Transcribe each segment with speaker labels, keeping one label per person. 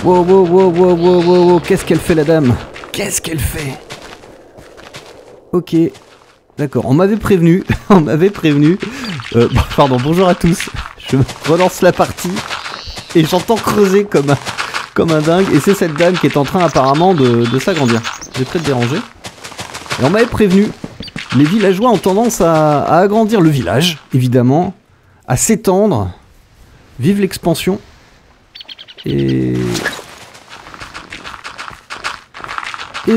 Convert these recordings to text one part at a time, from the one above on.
Speaker 1: Wow, wow, wow, wow, wow, wow, wow. Qu'est-ce qu'elle fait la dame? Qu'est-ce qu'elle fait? Ok, d'accord, on m'avait prévenu, on m'avait prévenu. Pardon, bonjour à tous. Je relance la partie et j'entends creuser comme un dingue. Et c'est cette dame qui est en train apparemment de s'agrandir. Je vais peut-être déranger. Et on m'avait prévenu. Les villageois ont tendance à agrandir le village, évidemment, à s'étendre. Vive l'expansion. Et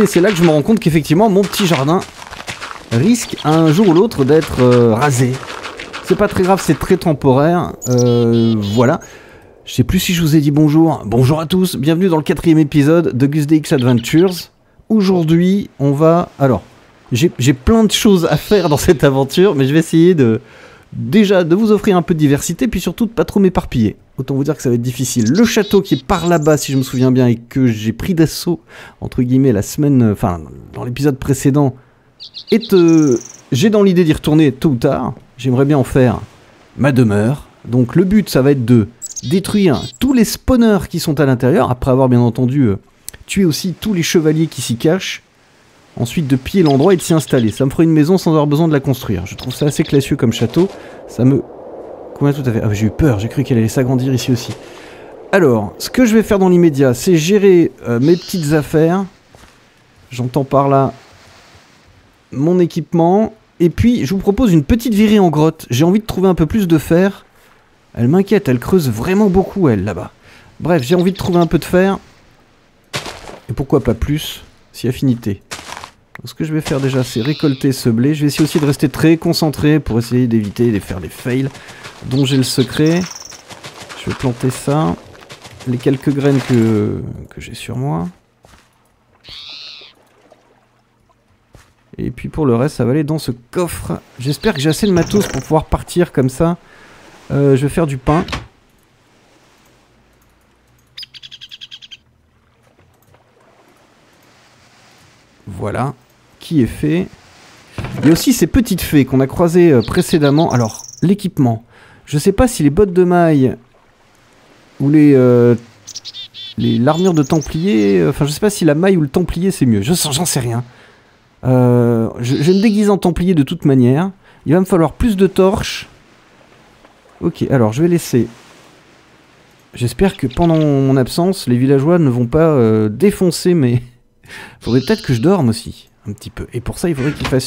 Speaker 1: c'est là que je me rends compte qu'effectivement mon petit jardin risque un jour ou l'autre d'être rasé. C'est pas très grave, c'est très temporaire. Voilà. Je sais plus si je vous ai dit bonjour. Bonjour à tous, bienvenue dans le 4e épisode de Gus DX Adventures. Aujourd'hui, on va... Alors, j'ai plein de choses à faire dans cette aventure, mais je vais essayer déjà de vous offrir un peu de diversité, puis surtout de pas trop m'éparpiller. Autant vous dire que ça va être difficile. Le château qui est par là-bas, si je me souviens bien, et que j'ai pris d'assaut, entre guillemets, la semaine... Enfin, dans l'épisode précédent, j'ai dans l'idée d'y retourner tôt ou tard. J'aimerais bien en faire ma demeure. Donc le but, ça va être de détruire tous les spawners qui sont à l'intérieur, après avoir bien entendu tué aussi tous les chevaliers qui s'y cachent. Ensuite de piller l'endroit et de s'y installer. Ça me ferait une maison sans avoir besoin de la construire. Je trouve ça assez classieux comme château. Ça me convient tout à fait. Ah, j'ai eu peur, j'ai cru qu'elle allait s'agrandir ici aussi. Alors, ce que je vais faire dans l'immédiat, c'est gérer mes petites affaires. J'entends par là mon équipement. Et puis, je vous propose une petite virée en grotte. J'ai envie de trouver un peu plus de fer. Elle m'inquiète, elle creuse vraiment beaucoup, elle, là-bas. Bref, j'ai envie de trouver un peu de fer. Et pourquoi pas plus, si affinité. Donc, ce que je vais faire déjà, c'est récolter ce blé. Je vais essayer aussi de rester très concentré pour essayer d'éviter de faire des fails dont j'ai le secret. Je vais planter ça. Les quelques graines que j'ai sur moi. Et puis pour le reste, ça va aller dans ce coffre. J'espère que j'ai assez de matos pour pouvoir partir comme ça. Je vais faire du pain. Voilà, qui est fait. Il y a aussi ces petites fées qu'on a croisées précédemment. Alors, l'équipement. Je sais pas si les bottes de maille ou l'armure de templier... Enfin, je sais pas si la maille ou le templier c'est mieux. J'en sais rien. Je me déguise en templier de toute manière. Il va me falloir plus de torches. Ok, alors je vais laisser... J'espère que pendant mon absence, les villageois ne vont pas défoncer, mais... Faudrait peut-être que je dorme aussi, un petit peu. Et pour ça, il faudrait qu'il fasse